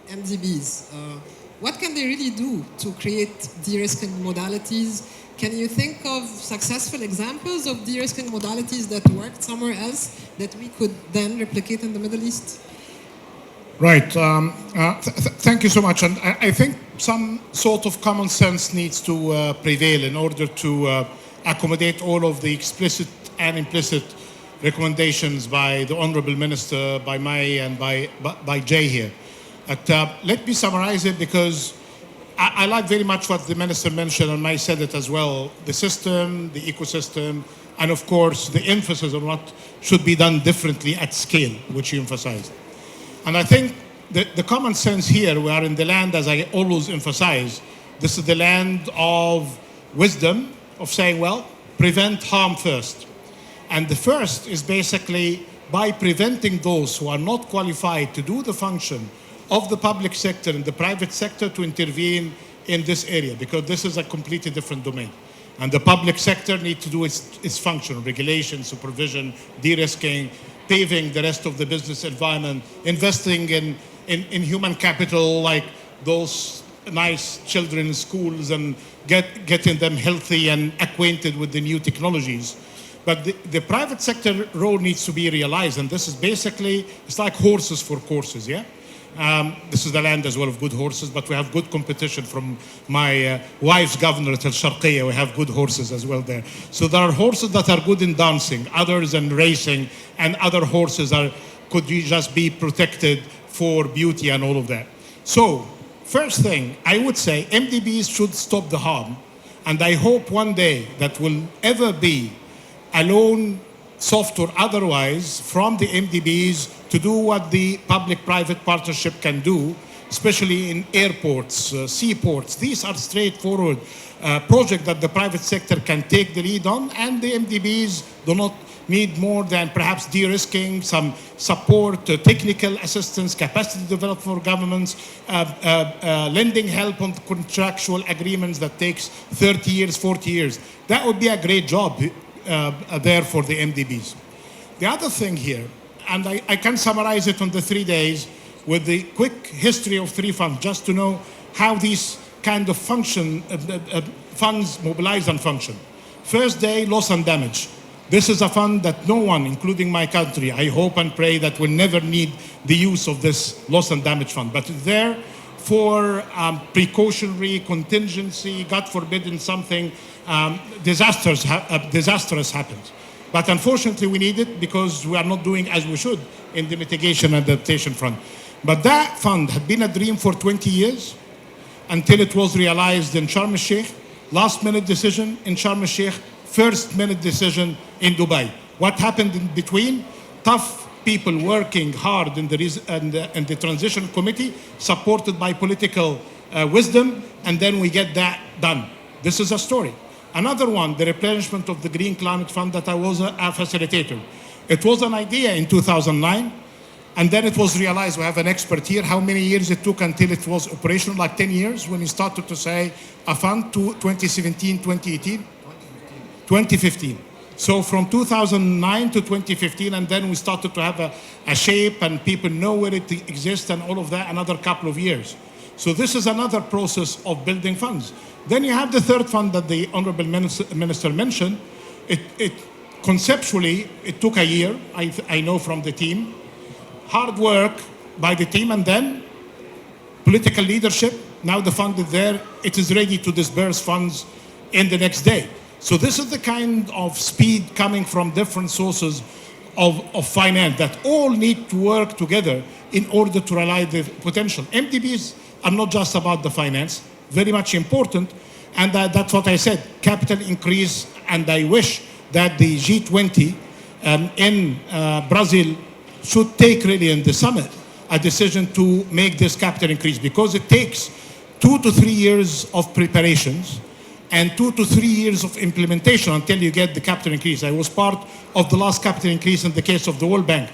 MDBs, what can they really do to create de-risking modalities? Can you think of successful examples of de-risking modalities that worked somewhere else that we could then replicate in the Middle East? Right. Thank you so much. And I think some sort of common sense needs to prevail in order to accommodate all of the explicit and implicit recommendations by the Honorable Minister, by Mai, and by Jay here. But let me summarize it, because I like very much what the Minister mentioned, and Mai said it as well: the system, the ecosystem, and of course the emphasis on what should be done differently at scale, which he emphasized. And I think the common sense here, we are in the land, as I always emphasize, this is the land of wisdom, of saying, well, prevent harm first. And the first is basically by preventing those who are not qualified to do the function of the public sector and the private sector to intervene in this area, because this is a completely different domain. And the public sector needs to do its function: regulation, supervision, de-risking, paving the rest of the business environment, investing in human capital, like those nice children in schools, and getting them healthy and acquainted with the new technologies. But the private sector role needs to be realized, and this is basically, it's like horses for courses, yeah? This is the land as well of good horses, but we have good competition from my wife's governorate, Al Sharqiyya. We have good horses as well there. So there are horses that are good in dancing, others in racing, and other horses could just be protected for beauty and all of that. So first thing, I would say MDBs should stop the harm, and I hope one day that will ever be a loan, soft or otherwise, from the MDBs to do what the public-private partnership can do, especially in airports, seaports. These are straightforward projects that the private sector can take the lead on, and the MDBs do not need more than perhaps de-risking, some support, technical assistance, capacity development for governments, lending help on contractual agreements that takes 30 years, 40 years. That would be a great job there for the MDBs. The other thing here, and I can summarize it on the 3 days with the quick history of three funds, just to know how these kind of funds mobilize and function. First day, loss and damage. This is a fund that no one, including my country, I hope and pray that will never need the use of this loss and damage fund, but it's there for precautionary contingency, God forbid, in something disastrous happens. But unfortunately, we need it because we are not doing as we should in the mitigation and adaptation front. But that fund had been a dream for 20 years until it was realized in Sharm el-Sheikh, last minute decision in Sharm el-Sheikh, first minute decision in Dubai. What happened in between? Tough people working hard in the transition committee, supported by political wisdom, and then we get that done. This is a story. Another one, the replenishment of the Green Climate Fund that I was a facilitator. It was an idea in 2009, and then it was realized, we have an expert here, how many years it took until it was operational, like 10 years, when we started to say a fund to 2017, 2018? 2015. So from 2009 to 2015, and then we started to have a shape, and people know where it exists and all of that, another couple of years. So this is another process of building funds. Then you have the third fund that the Honorable Minister mentioned. Conceptually, it took a year, I know from the team. Hard work by the team, and then political leadership. Now the fund is there. It is ready to disburse funds in the next day. So this is the kind of speed coming from different sources of finance that all need to work together in order to realize the potential. MDBs are not just about the finance, very much important, and that's what I said, capital increase, and I wish that the G20 in Brazil should take really in the summit a decision to make this capital increase, because it takes 2 to 3 years of preparations and 2 to 3 years of implementation until you get the capital increase. I was part of the last capital increase in the case of the World Bank.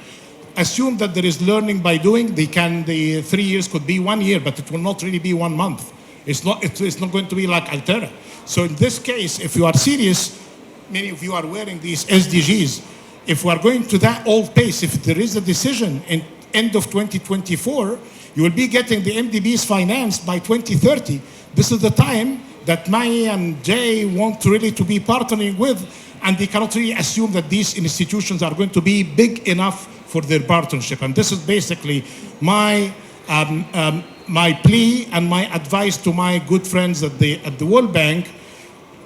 Assume that there is learning by doing. The 3 years could be 1 year, but it will not really be 1 month. It's not going to be like Altera. So in this case, if you are serious, many of you are wearing these SDGs. If we are going to that old pace, if there is a decision in end of 2024, You will be getting the MDBs financed by 2030. This is the time that Mai and Jay want really to be partnering with, and they cannot really assume that these institutions are going to be big enough for their partnership. And this is basically my plea and my advice to my good friends at the World Bank.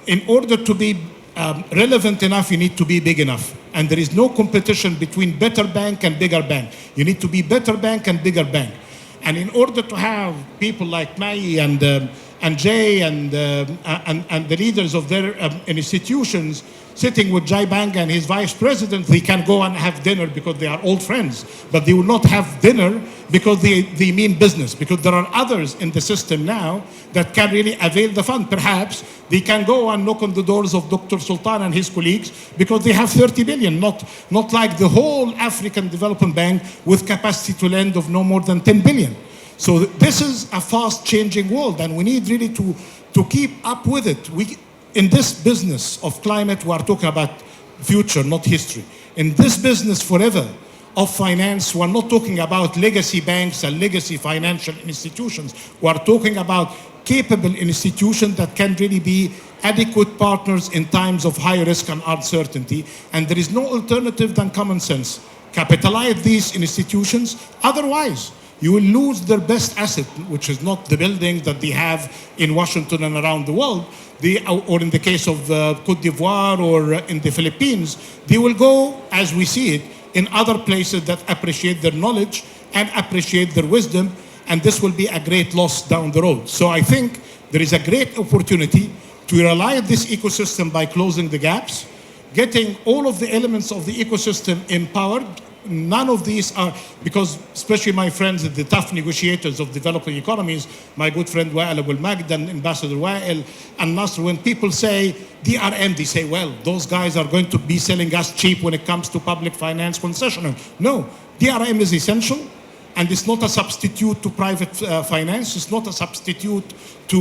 In order to be relevant enough, you need to be big enough. And there is no competition between better bank and bigger bank. You need to be better bank and bigger bank. And in order to have people like Mai and Jay and the leaders of their institutions sitting with Jai Banga and his vice president, they can go and have dinner because they are old friends. But they will not have dinner because they mean business. Because there are others in the system now that can really avail the fund. Perhaps they can go and knock on the doors of Dr. Sultan and his colleagues because they have 30 billion, not like the whole African Development Bank with capacity to lend of no more than 10 billion. So this is a fast changing world, and we need really to keep up with it. In this business of climate, we are talking about future, not history. In this business forever of finance, we're not talking about legacy banks and legacy financial institutions. We're talking about capable institutions that can really be adequate partners in times of high risk and uncertainty. And there is no alternative than common sense. Capitalize these institutions, otherwise you will lose their best asset, which is not the buildings that they have in Washington and around the world, or in the case of Cote d'Ivoire or in the Philippines. They will go, as we see it, in other places that appreciate their knowledge and appreciate their wisdom, and this will be a great loss down the road. So I think there is a great opportunity to realize this ecosystem by closing the gaps, getting all of the elements of the ecosystem empowered. None of these are, because especially my friends, the tough negotiators of developing economies, my good friend Wael Abul Magd and Ambassador Wael and Nasr, when people say DRM, they say, well, those guys are going to be selling us cheap when it comes to public finance concessional. No, DRM is essential, and it's not a substitute to private finance. It's not a substitute to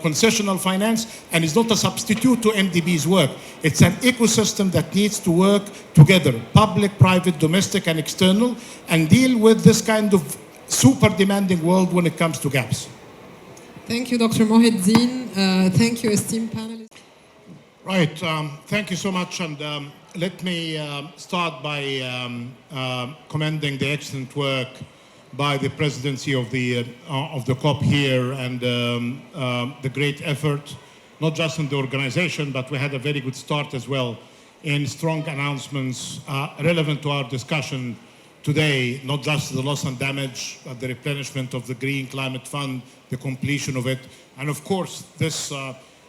concessional finance, and it's not a substitute to MDB's work. It's an ecosystem that needs to work together, public, private, domestic, and external, and deal with this kind of super demanding world when it comes to gaps. Thank you, Dr. Mohieldin. Thank you, esteemed panelists. Right, thank you so much, and let me start by commending the excellent work by the presidency of the COP here, and the great effort, not just in the organization, but we had a very good start as well in strong announcements relevant to our discussion today, not just the loss and damage, but the replenishment of the Green Climate Fund, the completion of it, and of course this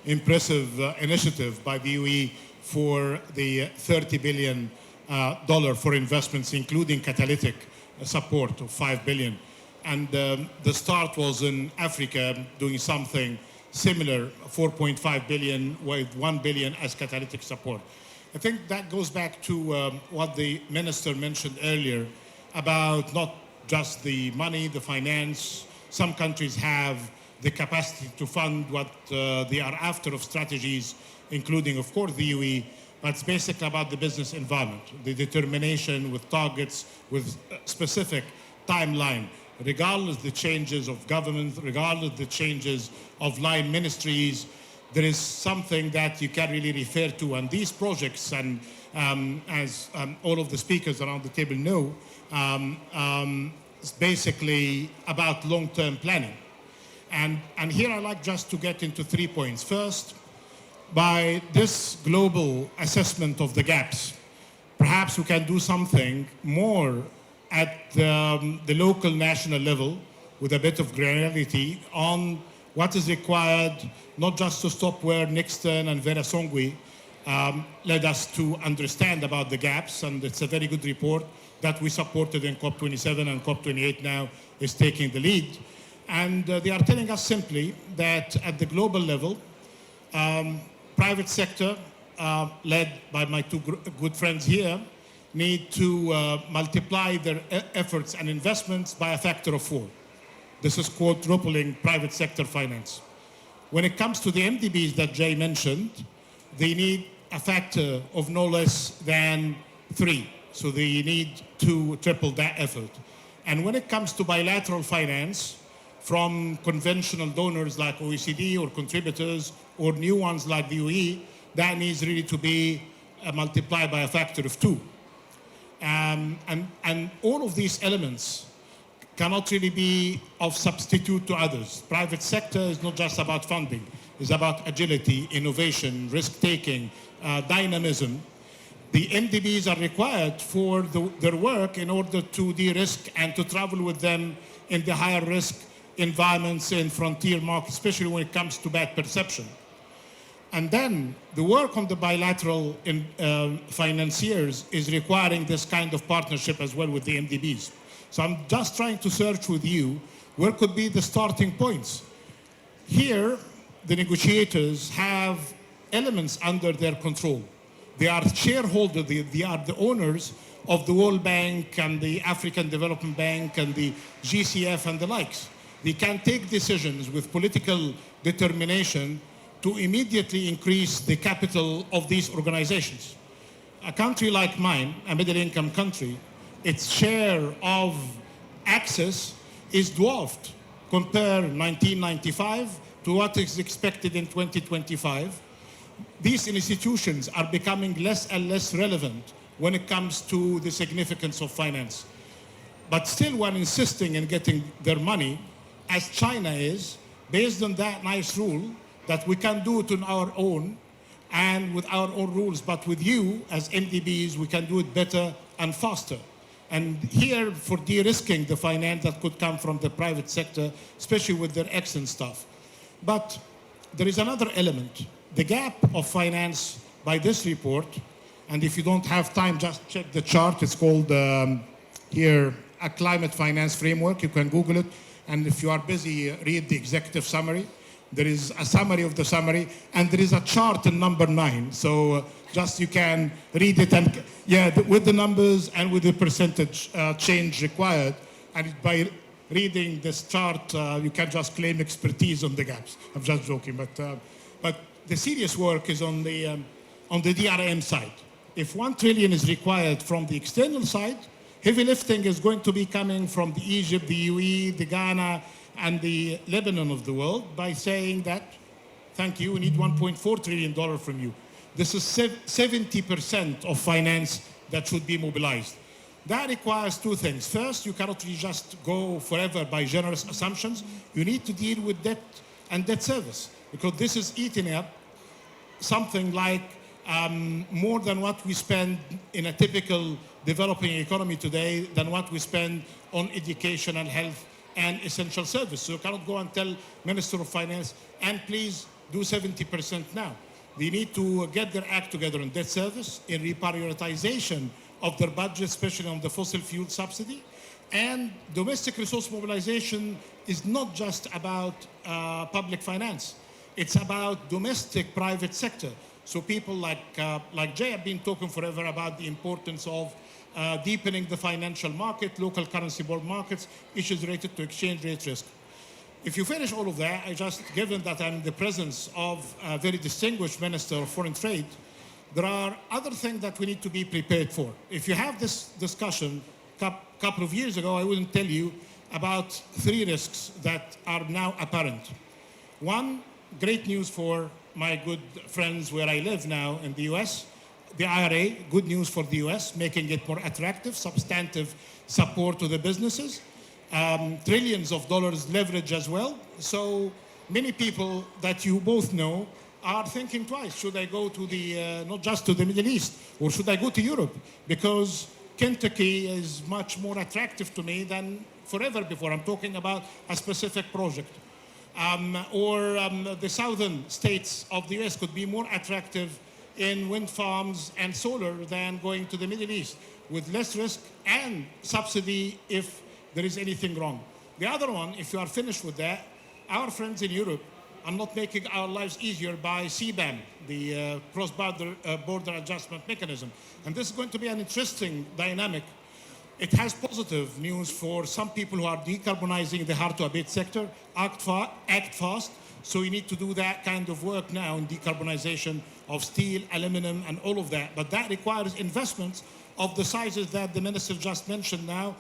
impressive initiative by the UAE for the $30 billion for investments, including catalytic support of $5 billion. And the start was in Africa doing something similar, 4.5 billion with 1 billion as catalytic support. I think that goes back to what the minister mentioned earlier about not just the money, the finance. Some countries have the capacity to fund what they are after of strategies, including, of course, the UAE, but it's basically about the business environment, the determination with targets, with specific timeline, regardless the changes of government, regardless the changes of line ministries, there is something that you can really refer to. And these projects, and as all of the speakers around the table know, it's basically about long-term planning. And here I like just to get into 3 points. First, by this global assessment of the gaps, perhaps we can do something more at the local, national level with a bit of granularity on what is required, not just to stop where Nixon and Vera Songwe led us to understand about the gaps, and it's a very good report that we supported in COP27, and COP28 now is taking the lead. And they are telling us simply that at the global level, private sector, led by my two good friends here, need to multiply their efforts and investments by a factor of 4. This is quadrupling private sector finance. When it comes to the MDBs that Jay mentioned, they need a factor of no less than 3. So they need to triple that effort. And when it comes to bilateral finance from conventional donors like OECD or contributors or new ones like the UAE, that needs really to be multiplied by a factor of 2. And all of these elements cannot really be of substitute to others. Private sector is not just about funding. It's about agility, innovation, risk-taking, dynamism. The MDBs are required for their work in order to de-risk and to travel with them in the higher risk environments in frontier markets, especially when it comes to bad perception. And then the work on the bilateral financiers is requiring this kind of partnership as well with the MDBs. So I'm just trying to search with you where could be the starting points. Here, the negotiators have elements under their control. They are shareholders, they are the owners of the World Bank and the African Development Bank and the GCF and the likes. They can take decisions with political determination to immediately increase the capital of these organizations. A country like mine, a middle-income country, its share of access is dwarfed. Compare 1995 to what is expected in 2025. These institutions are becoming less and less relevant when it comes to the significance of finance. But still, when insisting in getting their money, as China is, based on that nice rule that we can do it on our own and with our own rules, but with you as MDBs, we can do it better and faster. And here, for de-risking the finance that could come from the private sector, especially with their excellent stuff. But there is another element. The gap of finance by this report, and if you don't have time, just check the chart. It's called here, a climate finance framework. You can Google it. And if you are busy, read the executive summary. There is a summary of the summary, and there is a chart in number 9. So just you can read it, and with the numbers and with the percentage change required. And by reading this chart, you can just claim expertise on the gaps. I'm just joking, but the serious work is on the DRM side. If 1 trillion is required from the external side, heavy lifting is going to be coming from the Egypt, the UAE, the Ghana, and the Lebanon of the world by saying that, thank you, we need $1.4 trillion from you. This is 70% of finance that should be mobilized. That requires 2 things. First, you cannot really just go forever by generous assumptions. You need to deal with debt and debt service, because this is eating up something like more than what we spend in a typical developing economy today, than what we spend on education and health and essential service. So you cannot go and tell Minister of Finance, and please do 70% now. They need to get their act together on debt service, in reprioritization of their budget, especially on the fossil fuel subsidy. And domestic resource mobilization is not just about public finance. It's about domestic private sector. So people like Jay have been talking forever about the importance of deepening the financial market, local currency board markets, issues related to exchange rate risk. If you finish all of that, given that I'm in the presence of a very distinguished Minister of Foreign Trade, there are other things that we need to be prepared for. If you have this discussion a couple of years ago, I wouldn't tell you about 3 risks that are now apparent. One, great news for my good friends where I live now in the US. The IRA, good news for the US, making it more attractive, substantive support to the businesses. Trillions of dollars leverage as well. So many people that you both know are thinking twice. Should I go to not just to the Middle East, or should I go to Europe? Because Kentucky is much more attractive to me than forever before. I'm talking about a specific project. The southern states of the US could be more attractive in wind farms and solar than going to the Middle East, with less risk and subsidy if there is anything wrong. The other one, if you are finished with that, our friends in Europe are not making our lives easier by CBAM, the cross-border border adjustment mechanism. And this is going to be an interesting dynamic. It has positive news for some people who are decarbonizing the hard-to-abate sector. Act fast. So we need to do that kind of work now in decarbonization of steel, aluminum, and all of that. But that requires investments of the sizes that the minister just mentioned now,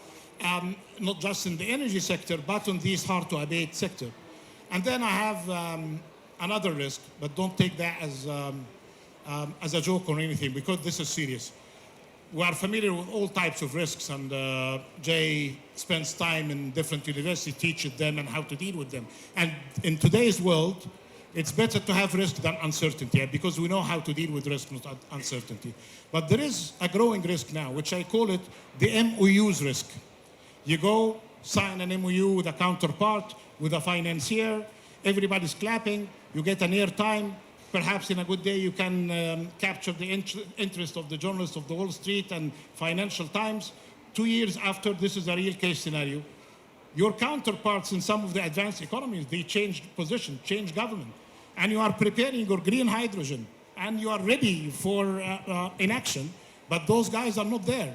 not just in the energy sector, but on these hard-to-abate sector. And then I have another risk, but don't take that as a joke or anything, because this is serious. We are familiar with all types of risks, and Jay spends time in different universities, teaches them and how to deal with them. And in today's world, it's better to have risk than uncertainty, because we know how to deal with risk, not uncertainty. But there is a growing risk now, which I call it the MOU's risk. You go sign an MOU with a counterpart, with a financier, everybody's clapping, you get an airtime. Perhaps in a good day you can capture the interest of the journalists of the Wall Street and Financial Times. 2 years after, this is a real case scenario. Your counterparts in some of the advanced economies, they changed position, changed government. And you are preparing your green hydrogen and you are ready for inaction, but those guys are not there.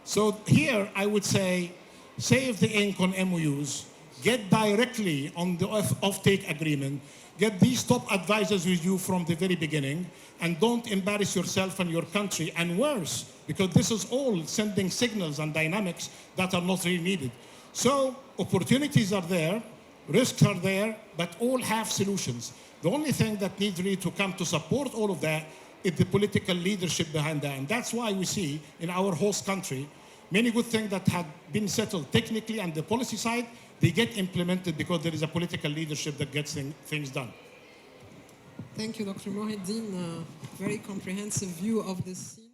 So here I would say, save the ink on MOUs, get directly on the offtake agreement, get these top advisors with you from the very beginning, and don't embarrass yourself and your country, and worse, because this is all sending signals and dynamics that are not really needed. So opportunities are there, risks are there, but all have solutions. The only thing that needs really to come to support all of that is the political leadership behind that. And that's why we see in our host country, many good things that had been settled technically and the policy side, they get implemented because there is a political leadership that gets things done. Thank you, Dr. Mohieldin. Very comprehensive view of this scene.